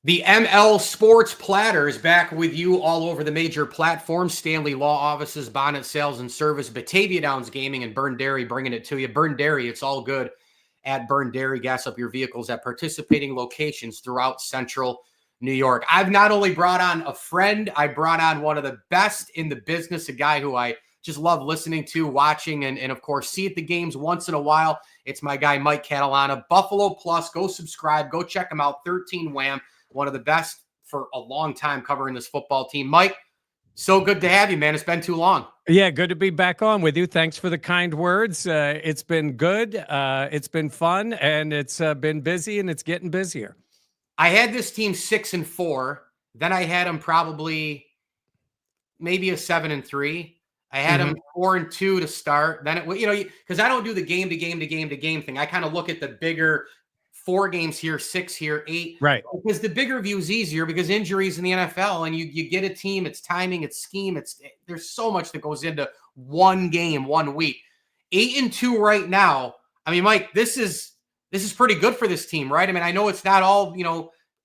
The ML Sports Platter is back with you all over the major platforms. Stanley Law Offices, Bonnet Sales and Service, Batavia Downs Gaming, and Burn Dairy bringing it to you. Burn Dairy, it's all good at Burn Dairy. Gas up your vehicles at participating locations throughout central New York. I've not only brought on a friend, I brought on one of the best in the business, a guy who I just love listening to, watching, and of course, see at the games once in a while. It's my guy, Mike Catalana. Buffalo Plus, go subscribe, go check him out, 13 Wham. One of the best for a long time covering this football team. Mike, so good to have you, man. It's been too long. Yeah, good to be back on with you. Thanks for the kind words. It's been good. It's been fun, and it's been busy, and it's getting busier. I had this team 6-4. Then I had them probably maybe a 7-3. I had them 4-2 to start. Then because I don't do the game to game to game to game thing. I kind of look at the bigger 4 games here, 6 here, 8. Right. Because the bigger view is easier because injuries in the NFL and you get a team, it's timing, it's scheme, there's so much that goes into one game, 1 week. 8-2 right now. I mean, Mike, this is pretty good for this team, right? I mean, I know it's not all,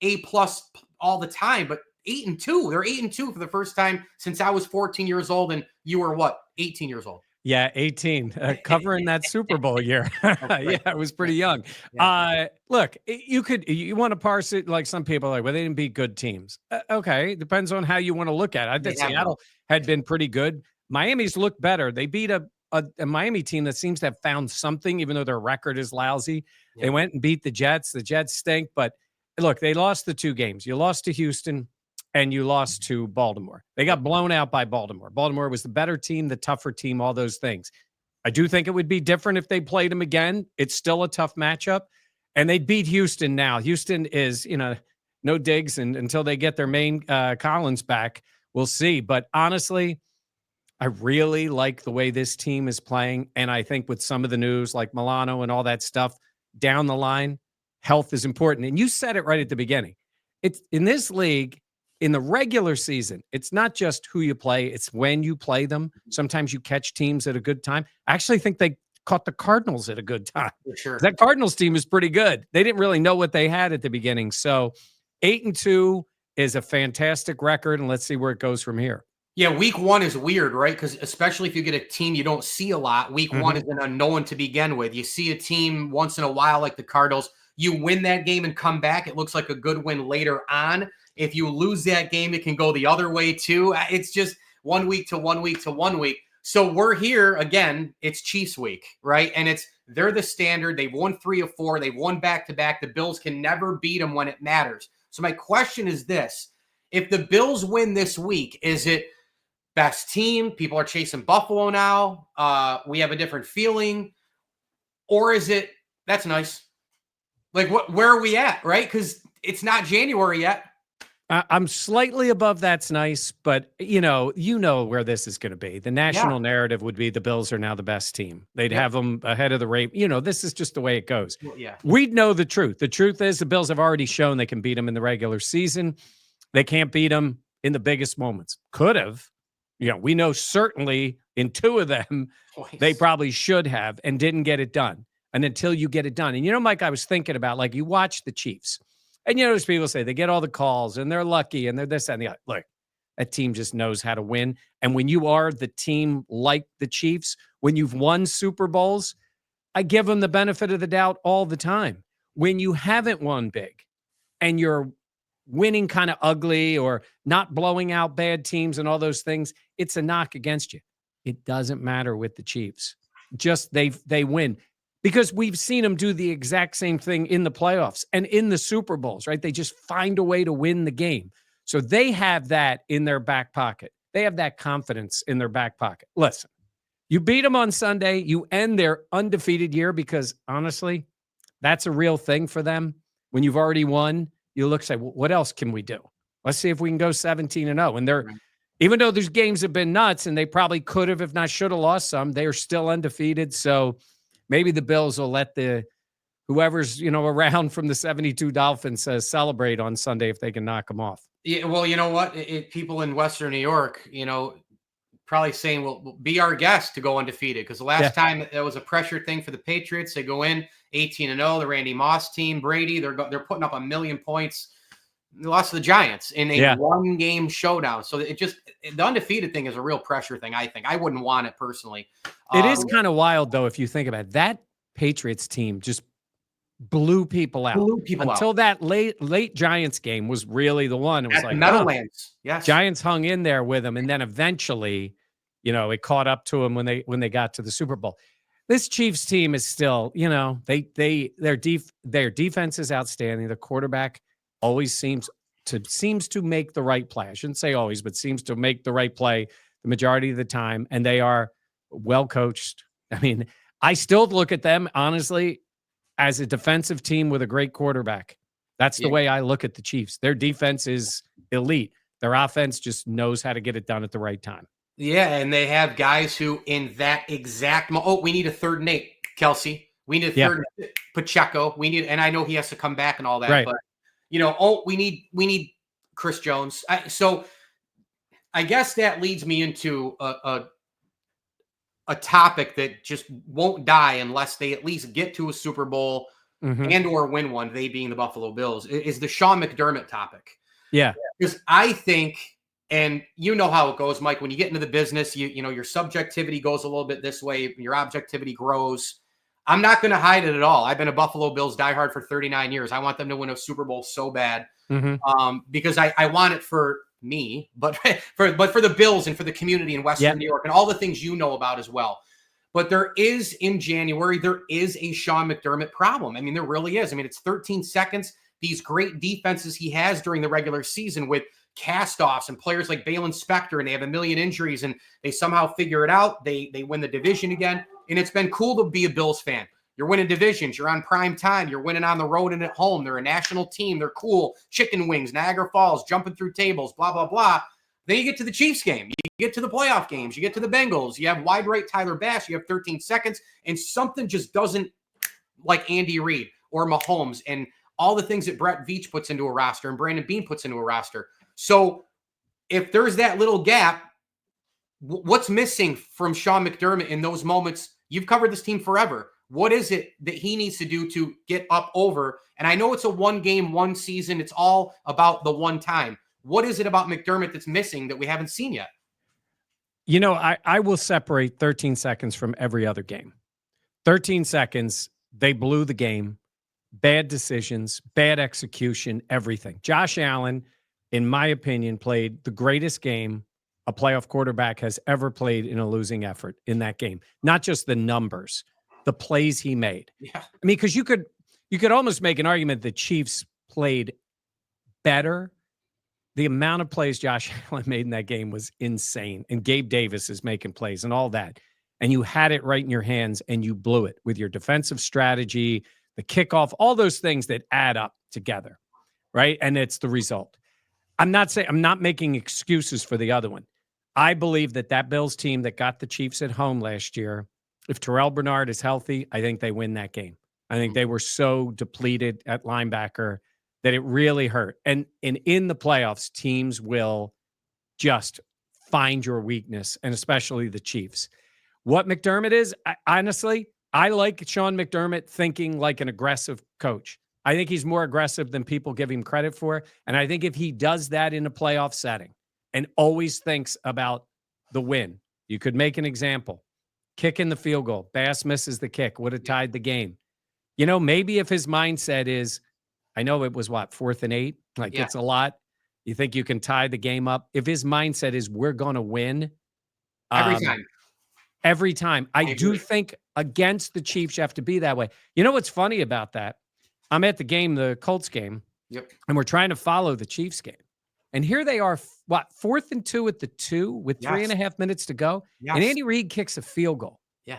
A+ all the time, but 8-2. They're 8-2 for the first time since I was 14 years old and you were what? 18 years old. Yeah, 18, covering that Super Bowl year. Yeah, I was pretty young. Yeah. Look, you want to parse it like some people are like, well, they didn't beat good teams. Okay, depends on how you want to look at it. I think Seattle had been pretty good. Miami's looked better. They beat a Miami team that seems to have found something, even though their record is lousy. Yeah. They went and beat the Jets. The Jets stink, but look, they lost the 2 games. You lost to Houston and you lost to Baltimore. They got blown out by Baltimore. Baltimore was the better team, the tougher team, all those things. I do think it would be different if they played them again. It's still a tough matchup. And they beat Houston now. Houston is, no digs until they get their main Collins back. We'll see. But honestly, I really like the way this team is playing. And I think with some of the news like Milano and all that stuff down the line, health is important. And you said it right at the beginning. It's in this league, in the regular season, it's not just who you play, it's when you play them. Sometimes you catch teams at a good time. I actually think they caught the Cardinals at a good time. For sure. That Cardinals team is pretty good. They didn't really know what they had at the beginning. So 8-2 is a fantastic record, and let's see where it goes from here. Yeah, week 1 is weird, right? Because especially if you get a team you don't see a lot, week 1 is an unknown to begin with. You see a team once in a while like the Cardinals, you win that game and come back. It looks like a good win later on. If you lose that game, it can go the other way too. It's just 1 week to 1 week to 1 week. So we're here again. It's Chiefs week, right? And they're the standard. They've won 3 of 4. They've won back-to-back. The Bills can never beat them when it matters. So my question is this. If the Bills win this week, is it best team? People are chasing Buffalo now. We have a different feeling. Or is it, that's nice. Like, where are we at, right? Because it's not January yet. I'm slightly above that's nice, but you know where this is going to be. The national narrative would be the Bills are now the best team. They'd have them ahead of the rate. This is just the way it goes. We'd know the truth. The truth is the Bills have already shown they can beat them in the regular season. They can't beat them in the biggest moments. Could have. We know certainly in 2 of them, they probably should have and didn't get it done. And until you get it done. And Mike, I was thinking about, like, you watch the Chiefs. And there's people say they get all the calls and they're lucky and they're this and the other. Look, that team just knows how to win. And when you are the team like the Chiefs, when you've won Super Bowls, I give them the benefit of the doubt all the time. When you haven't won big and you're winning kind of ugly or not blowing out bad teams and all those things, it's a knock against you. It doesn't matter with the Chiefs. Just they win. Because we've seen them do the exact same thing in the playoffs and in the Super Bowls, right? They just find a way to win the game. So they have that in their back pocket. They have that confidence in their back pocket. Listen, you beat them on Sunday. You end their undefeated year because, honestly, that's a real thing for them. When you've already won, you look and say, well, what else can we do? Let's see if we can go 17-0. And they're, even though those games have been nuts and they probably could have, if not should have lost some, they are still undefeated. So maybe the Bills will let whoever's, around from the 72 Dolphins celebrate on Sunday if they can knock them off. Yeah, well, you know what? People in Western New York, probably saying, well, be our guest to go undefeated. Because the last time that was a pressure thing for the Patriots. They go in 18-0, the Randy Moss team, Brady, they're putting up 1 million points. They lost to the Giants in a Yeah. one-game showdown. So the undefeated thing is a real pressure thing, I think. I wouldn't want it personally. It is kind of wild, though, if you think about it. That Patriots team just blew people out. Blew people out. Until that late Giants game was really the one. It was At the like, Meadowlands. Yes. Giants hung in there with them, and then eventually, it caught up to them when they got to the Super Bowl. This Chiefs team is still, their defense is outstanding. The quarterback always seems to make the right play. I shouldn't say always, but seems to make the right play the majority of the time, and they are well coached. I mean, I still look at them honestly as a defensive team with a great quarterback. That's the way I look at the Chiefs. Their defense is elite. Their offense just knows how to get it done at the right time. Yeah, and they have guys who in that exact we need a 3rd and 8, Kelsey. We need a 3rd and Pacheco. And I know he has to come back and all that, right. but we need Chris Jones. So I guess that leads me into a topic that just won't die unless they at least get to a Super Bowl and or win one, they being the Buffalo Bills, is the Sean McDermott topic. Yeah. Because I think, and you know how it goes, Mike, when you get into the business, your subjectivity goes a little bit this way, your objectivity grows. I'm not going to hide it at all. I've been a Buffalo Bills diehard for 39 years. I want them to win a Super Bowl so bad because I want it for me, but for the Bills and for the community in Western New York and all the things you know about as well. But in January, there is a Sean McDermott problem. I mean, there really is. I mean, it's 13 seconds. These great defenses he has during the regular season with cast-offs and players like Balen Spector, and they have a million injuries, and they somehow figure it out. They win the division again, and it's been cool to be a Bills fan. You're winning divisions. You're on prime time. You're winning on the road and at home. They're a national team. They're cool. Chicken wings, Niagara Falls, jumping through tables, blah, blah, blah. Then you get to the Chiefs game. You get to the playoff games. You get to the Bengals. You have wide right Tyler Bass. You have 13 seconds, and something just doesn't, like Andy Reid or Mahomes and all the things that Brett Veach puts into a roster and Brandon Beane puts into a roster. So if there's that little gap, what's missing from Sean McDermott in those moments? You've covered this team forever. What is it that he needs to do to get up over? And I know it's a one game, one season. It's all about the one time. What is it about McDermott that's missing that we haven't seen yet? I will separate 13 seconds from every other game. 13 seconds, they blew the game. Bad decisions, bad execution, everything. Josh Allen, in my opinion, played the greatest game a playoff quarterback has ever played in a losing effort in that game. Not just the numbers, the plays he made. Yeah. I mean, because you could almost make an argument the Chiefs played better. The amount of plays Josh Allen made in that game was insane. And Gabe Davis is making plays and all that. And you had it right in your hands and you blew it with your defensive strategy, the kickoff, all those things that add up together, right? And it's the result. I'm not making excuses for the other one. I believe that Bills team that got the Chiefs at home last year, if Terrell Bernard is healthy, I think they win that game. I think they were so depleted at linebacker that it really hurt. And in the playoffs, teams will just find your weakness, and especially the Chiefs. What McDermott is, honestly, I like Sean McDermott thinking like an aggressive coach. I think he's more aggressive than people give him credit for. And I think if he does that in a playoff setting and always thinks about the win, you could make an example. Kicking the field goal. Bass misses the kick. Would have tied the game. Maybe if his mindset is, I know it was 4th and 8. It's a lot. You think you can tie the game up? If his mindset is we're going to win. Every time. I do think against the Chiefs, you have to be that way. You know what's funny about that? I'm at the game, the Colts game, and we're trying to follow the Chiefs game. And here they are, 4th and 2 at the 2 with 3.5 minutes to go. Yes. And Andy Reid kicks a field goal. Yeah.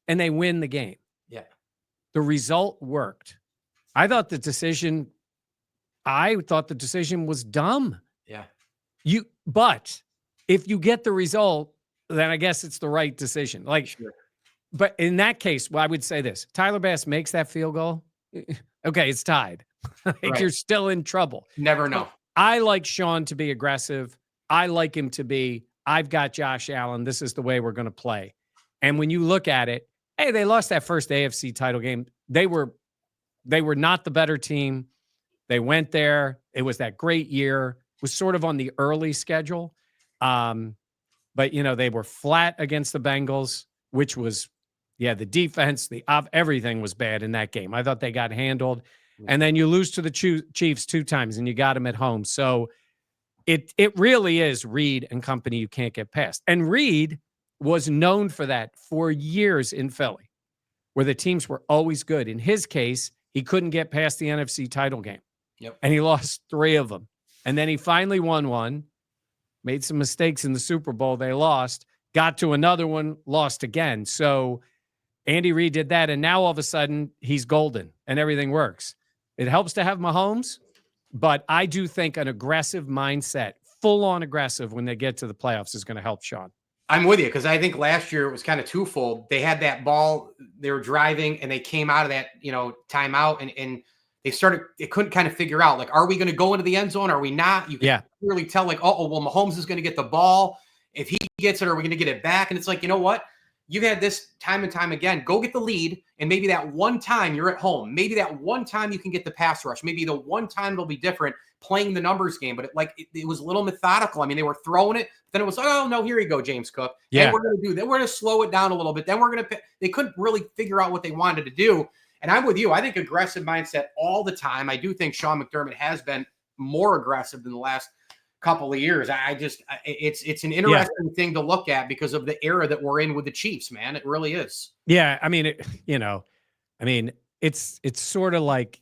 And they win the game. Yeah. The result worked. I thought the decision was dumb. Yeah. But if you get the result, then I guess it's the right decision. Sure. But in that case, I would say this. Tyler Bass makes that field goal. Okay, it's tied. Right. You're still in trouble. Never know. I like Sean to be aggressive. I like him to be, I've got Josh Allen. This is the way we're going to play. And when you look at it, hey, they lost that first AFC title game. They were not the better team. They went there. It was that great year. It was sort of on the early schedule. But, they were flat against the Bengals, which was, the defense, everything was bad in that game. I thought they got handled. And then you lose to the Chiefs 2 times and you got them at home. So it really is Reed and company you can't get past. And Reed was known for that for years in Philly, where the teams were always good. In his case, he couldn't get past the NFC title game. Yep. And he lost 3 of them. And then he finally won one, made some mistakes in the Super Bowl. They lost, got to another one, lost again. So Andy Reid did that. And now all of a sudden he's golden and everything works. It helps to have Mahomes, but I do think an aggressive mindset, full on aggressive when they get to the playoffs is going to help Sean. I'm with you because I think last year it was kind of twofold. They had that ball, they were driving, and they came out of that, timeout, and they couldn't kind of figure out, like, are we going to go into the end zone? Are we not? You can really tell, like, well, Mahomes is going to get the ball. If he gets it, are we going to get it back? And it's like, you know what? You've had this time and time again. Go get the lead, and maybe that one time you're at home. Maybe that one time you can get the pass rush. Maybe the one time it'll be different playing the numbers game. But it was a little methodical. I mean, they were throwing it. Then it was like, oh, no, here you go, James Cook. Yeah. And we're going to do that. We're going to slow it down a little bit. Then we're going to – they couldn't really figure out what they wanted to do. And I'm with you. I think aggressive mindset all the time. I do think Sean McDermott has been more aggressive than the last couple of years. It's an interesting thing to look at because of the era that we're in with the Chiefs, man. It really is. Yeah. I mean, it's sort of like,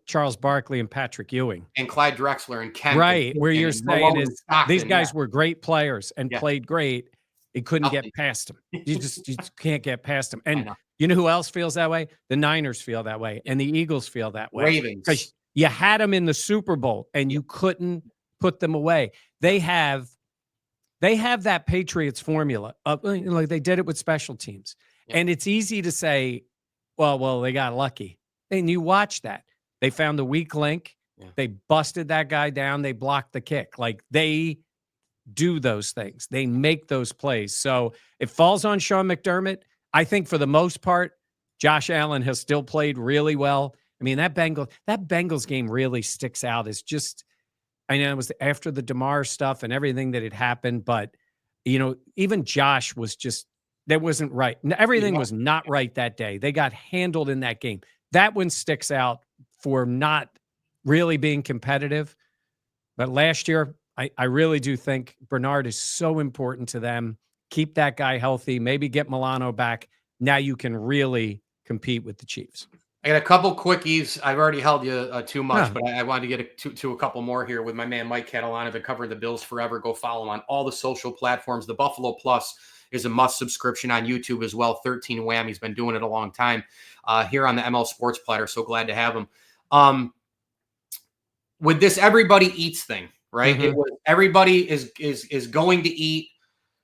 Charles Barkley and Patrick Ewing. And Clyde Drexler and Kent. Right. Where you're saying is these guys were great players and played great. It couldn't get past them. You just can't get past them. And you know who else feels that way? The Niners feel that way. And the Eagles feel that way. Ravens. Because you had them in the Super Bowl and you couldn't put them away. They have that Patriots formula. Like they did it with special teams. Yeah. And it's easy to say, well, they got lucky. And you watch that. They found the weak link. Yeah. They busted that guy down. They blocked the kick. Like they do those things. They make those plays. So it falls on Sean McDermott. I think for the most part, Josh Allen has still played really well. I mean, that Bengals game really sticks out as just, I know it was after the DeMar stuff and everything that had happened, but even Josh was just, that wasn't right. Everything was not right that day. They got handled in that game. That one sticks out for not really being competitive. But last year, I really do think Bernard is so important to them. Keep that guy healthy. Maybe get Milano back. Now you can really compete with the Chiefs. I got a couple quickies. I've already held you too much, but I wanted to get to a couple more here with my man Mike Catalana. Been covering the Bills forever. Go follow him on all the social platforms. The Buffalo Plus is a must subscription on YouTube as well. 13 Wham. He's been doing it a long time here on the ML Sports Platter. So glad to have him. With this everybody eats thing, right? Mm-hmm. Everybody is going to eat.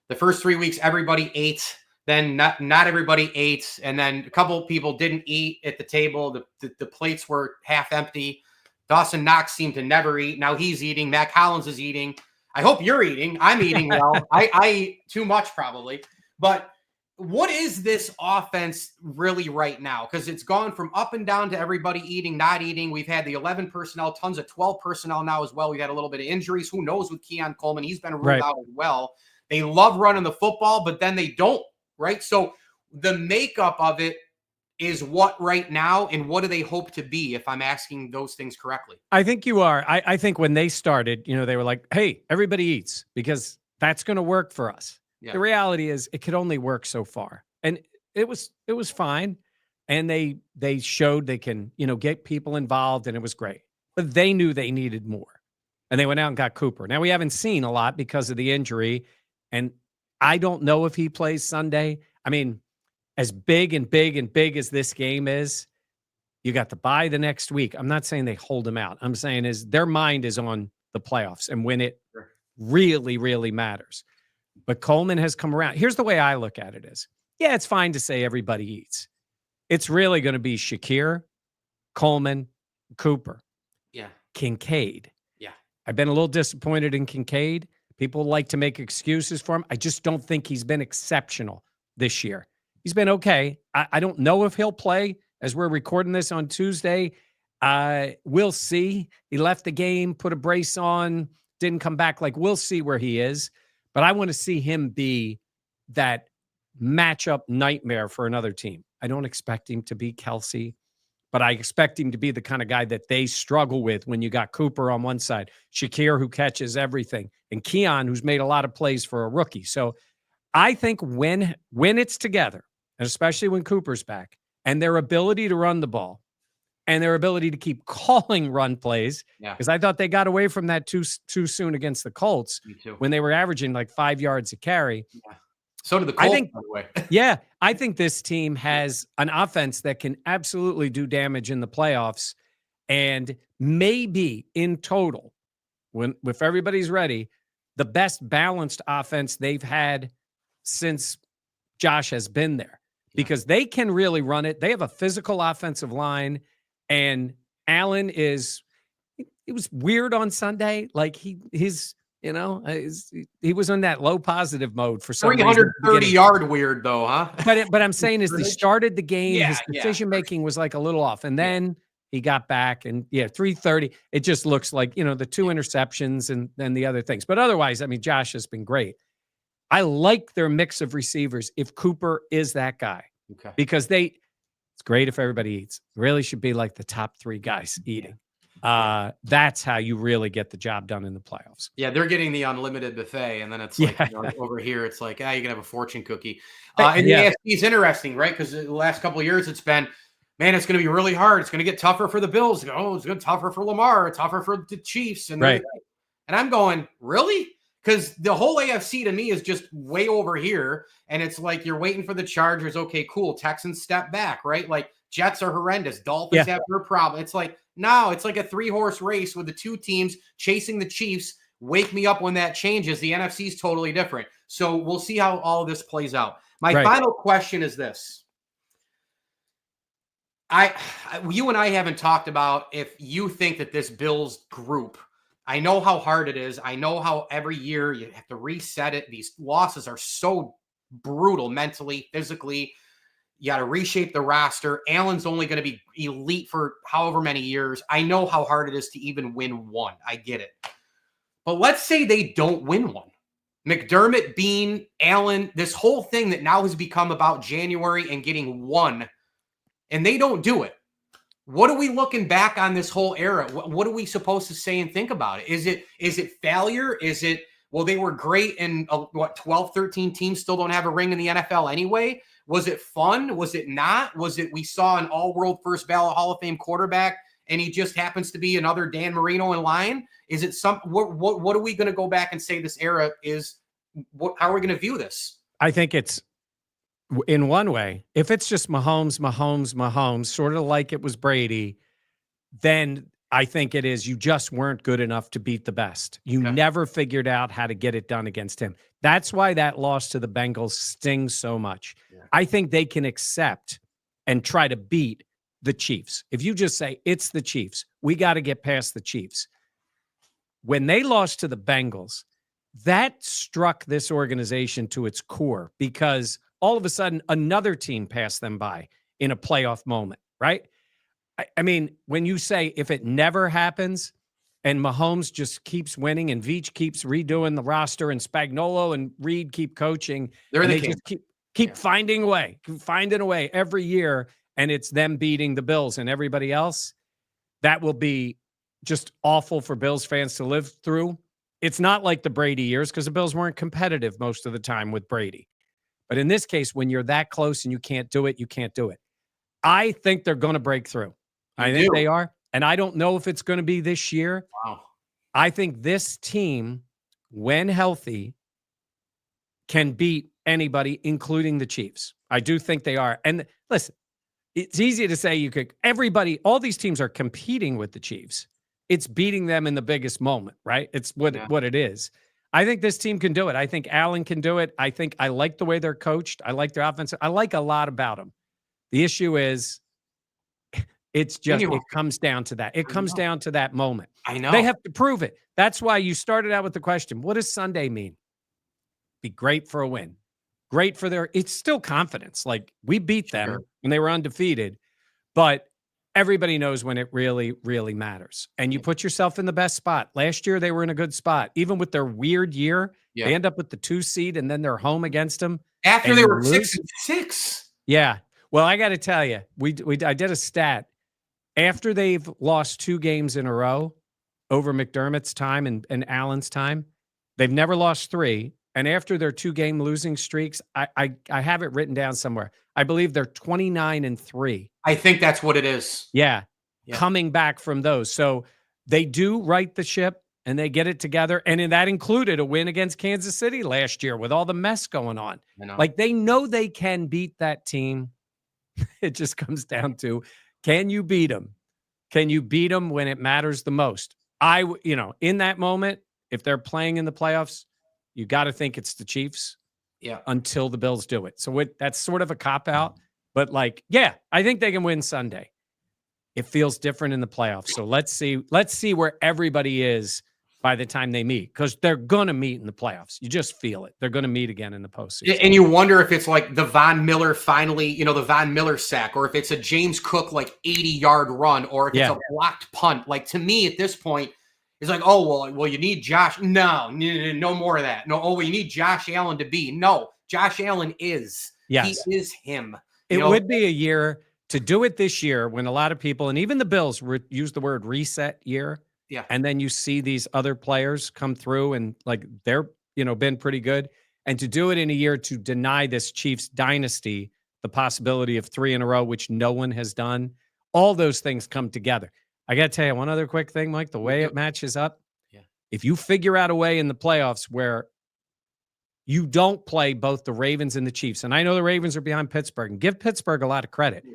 The first 3 weeks, everybody ate. Then not everybody ate, and then a couple of people didn't eat at the table. The plates were half empty. Dawson Knox seemed to never eat. Now he's eating. Matt Collins is eating. I hope you're eating. I'm eating well. I eat too much probably. But what is this offense really right now? Because it's gone from up and down to everybody eating, not eating. We've had the 11 personnel, tons of 12 personnel now as well. We've had a little bit of injuries. Who knows with Keon Coleman? He's been ruled out as well. They love running the football, but then they don't. Right. So the makeup of it is what right now, and what do they hope to be, if I'm asking those things correctly? I think you are. I think when they started, they were like, hey, everybody eats because that's going to work for us. Yeah. The reality is it could only work so far. And it was fine. And they showed they can, get people involved, and it was great. But they knew they needed more. And they went out and got Cooper. Now we haven't seen a lot because of the injury, and I don't know if he plays Sunday. I mean, as big as this game is, you got to bye the next week. I'm not saying they hold him out. I'm saying is their mind is on the playoffs and when it really, really matters. But Coleman has come around. Here's the way I look at it is, it's fine to say everybody eats. It's really going to be Shakir, Coleman, Cooper, Kincaid. Yeah. I've been a little disappointed in Kincaid. People like to make excuses for him. I just don't think he's been exceptional this year. He's been okay. I don't know if he'll play as we're recording this on Tuesday. We'll see. He left the game, put a brace on, didn't come back. Like, we'll see where he is. But I want to see him be that matchup nightmare for another team. I don't expect him to be Kelsey, but I expect him to be the kind of guy that they struggle with when you got Cooper on one side, Shakir, who catches everything, and Keon, who's made a lot of plays for a rookie. So I think when it's together, and especially when Cooper's back, and their ability to run the ball and their ability to keep calling run plays, because I thought they got away from that too soon against the Colts when they were averaging like 5 yards a carry. Yeah. So did the Colts, by the way. Yeah, I think this team has an offense that can absolutely do damage in the playoffs, and maybe in total, if everybody's ready, the best balanced offense they've had since Josh has been there, because they can really run it. They have a physical offensive line, and Allen it was weird on Sunday. Like he was in that low positive mode for some 330-yard weird though, huh? But I'm saying is they started the game, his decision making was like a little off, and then he got back, and 330. It just looks like the 2 interceptions and then the other things. But otherwise, I mean, Josh has been great. I like their mix of receivers if Cooper is that guy, because it's great if everybody eats. It really should be like the top 3 guys eating. That's how you really get the job done in the playoffs. Yeah, they're getting the unlimited buffet, and then it's like over here, it's like, you can have a fortune cookie. And the AFC is interesting, right? Because the last couple of years, it's been, man, it's going to be really hard. It's going to get tougher for the Bills. Oh, it's going to be tougher for Lamar, tougher for the Chiefs, and I'm going, really? Because the whole AFC to me is just way over here, and it's like you're waiting for the Chargers. Okay, cool. Texans step back, right? Like Jets are horrendous. Dolphins have their problem. It's like, no, it's like a 3-horse race with the 2 teams chasing the Chiefs. Wake me up when that changes. The NFC is totally different. So we'll see how all of this plays out. My final question is this. You and I haven't talked about if you think that this Bills group, I know how hard it is. I know how every year you have to reset it. These losses are so brutal mentally, physically. You got to reshape the roster. Allen's only going to be elite for however many years. I know how hard it is to even win one. I get it. But let's say they don't win one. McDermott, Bean, Allen, this whole thing that now has become about January and getting one, and they don't do it. What are we looking back on this whole era? What are we supposed to say and think about it? Is it failure? Is it, well, they were great and 12, 13 teams still don't have a ring in the NFL anyway? Was it fun? Was it not? Was it we saw an all-world first ballot Hall of Fame quarterback and he just happens to be another Dan Marino in line? Is it what are we going to go back and say this era is? How are we going to view this? I think it's, in one way, if it's just Mahomes, sort of like it was Brady, then I think it is you just weren't good enough to beat the best. You never figured out how to get it done against him. That's why that loss to the Bengals stings so much. Yeah. I think they can accept and try to beat the Chiefs. If you just say, it's the Chiefs, we got to get past the Chiefs. When they lost to the Bengals, that struck this organization to its core, because all of a sudden another team passed them by in a playoff moment, right? I mean, when you say if it never happens and Mahomes just keeps winning and Veach keeps redoing the roster and Spagnuolo and Reed keep coaching, they just keep finding a way every year, and it's them beating the Bills and everybody else, that will be just awful for Bills fans to live through. It's not like the Brady years, because the Bills weren't competitive most of the time with Brady. But in this case, when you're that close and you can't do it, you can't do it. I think they're going to break through. I think they are. And I don't know if it's going to be this year. Wow. I think this team, when healthy, can beat anybody, including the Chiefs. I do think they are. And listen, it's easy to say all these teams are competing with the Chiefs. It's beating them in the biggest moment, right? It's what it is. I think this team can do it. I think Allen can do it. I like the way they're coached. I like their offense. I like a lot about them. The issue is, it comes down to that. It comes down to that moment. I know. They have to prove it. That's why you started out with the question, what does Sunday mean? Be great for a win. Great for it's still confidence. Like, we beat them when they were undefeated, but everybody knows when it really, really matters. And you put yourself in the best spot. Last year, they were in a good spot. Even with their weird year, they end up with the 2 seed and then they're home against them. After and they you were lose. 6-6. Yeah. Well, I got to tell you, I did a stat. After they've lost 2 games in a row over McDermott's time and Allen's time, they've never lost 3. And after their 2-game losing streaks, I have it written down somewhere. I believe they're 29-3. I think that's what it is. Yeah. Coming back from those. So they do right the ship and they get it together. And that included a win against Kansas City last year with all the mess going on. Like they know they can beat that team. It just comes down to, can you beat them? Can you beat them when it matters the most? In that moment, if they're playing in the playoffs, you got to think it's the Chiefs. Yeah. Until the Bills do it. So that's sort of a cop-out. But I think they can win Sunday. It feels different in the playoffs. So let's see where everybody is by the time they meet, because they're going to meet in the playoffs. You just feel it. They're going to meet again in the postseason. And you wonder if it's like the Von Miller finally, the Von Miller sack, or if it's a James Cook 80-yard run, or if it's a blocked punt. Like, to me at this point, it's like, oh, well, you need Josh. No more of that. No, you need Josh Allen to be. No, Josh Allen is. Yes. He is him. It would be a year to do it this year when a lot of people, and even the Bills use the word reset year. Yeah. And then you see these other players come through and they're, been pretty good. And to do it in a year to deny this Chiefs dynasty the possibility of 3 in a row, which no one has done, all those things come together. I got to tell you one other quick thing, Mike, the way it matches up. Yeah. If you figure out a way in the playoffs where you don't play both the Ravens and the Chiefs, and I know the Ravens are behind Pittsburgh, and give Pittsburgh a lot of credit.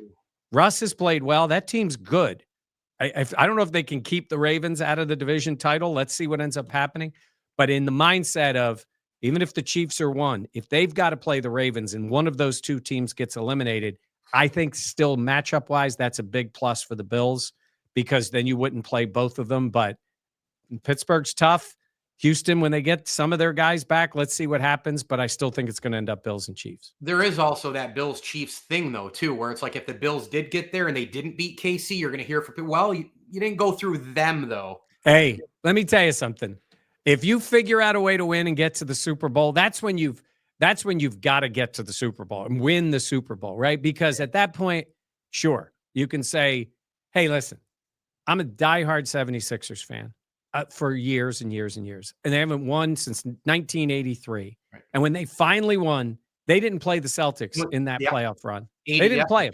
Russ has played well. That team's good. I don't know if they can keep the Ravens out of the division title. Let's see what ends up happening. But in the mindset of, even if the Chiefs are 1, if they've got to play the Ravens and one of those 2 teams gets eliminated, I think still matchup-wise, that's a big plus for the Bills, because then you wouldn't play both of them. But Pittsburgh's tough. Houston, when they get some of their guys back, let's see what happens. But I still think it's going to end up Bills and Chiefs. There is also that Bills-Chiefs thing, though, too, where it's like if the Bills did get there and they didn't beat KC, you're going to hear from people, well, you didn't go through them, though. Hey, let me tell you something. If you figure out a way to win and get to the Super Bowl, that's when you've got to get to the Super Bowl and win the Super Bowl, right? Because at that point, sure, you can say, hey, listen, I'm a diehard 76ers fan. For years and years and years. And they haven't won since 1983. Right. And when they finally won, they didn't play the Celtics in that playoff run. 80, they didn't play them.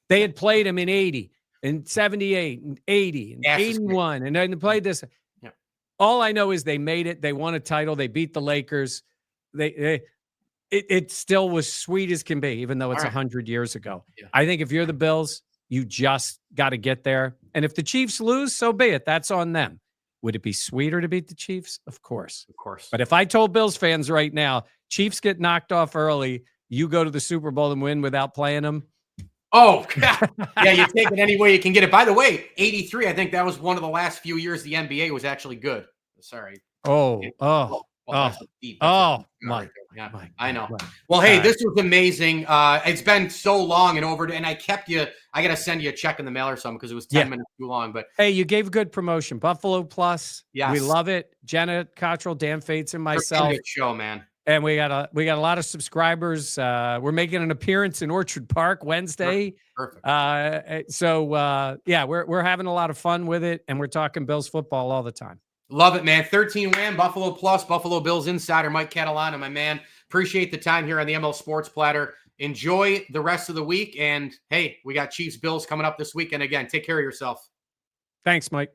They had played them in 80 and 78 and 80 and 81. And then played this. Yeah. All I know is they made it. They won a title. They beat the Lakers. It still was sweet as can be, even though it's 100 years ago. Yeah. I think if you're the Bills, you just got to get there. And if the Chiefs lose, so be it. That's on them. Would it be sweeter to beat the Chiefs? Of course. Of course. But if I told Bills fans right now, Chiefs get knocked off early, you go to the Super Bowl and win without playing them. Oh, yeah, you take it any way you can get it. By the way, 83, I think that was one of the last few years the NBA was actually good. Sorry. Mike. Yeah, I know. Well, hey, this was amazing. It's been so long and I kept you. I got to send you a check in the mail or something because it was 10 minutes too long. But hey, you gave good promotion. Buffalo Plus. Yes. We love it. Jenna Cottrell, Dan Fates, and myself. Good show, man. And we got a lot of subscribers. We're making an appearance in Orchard Park Wednesday. Perfect. We're having a lot of fun with it, and we're talking Bills football all the time. Love it, man. 13 win, Buffalo Plus, Buffalo Bills Insider, Mike Catalana, my man. Appreciate the time here on the ML Sports Platter. Enjoy the rest of the week. And, hey, we got Chiefs Bills coming up this weekend again. Take care of yourself. Thanks, Mike.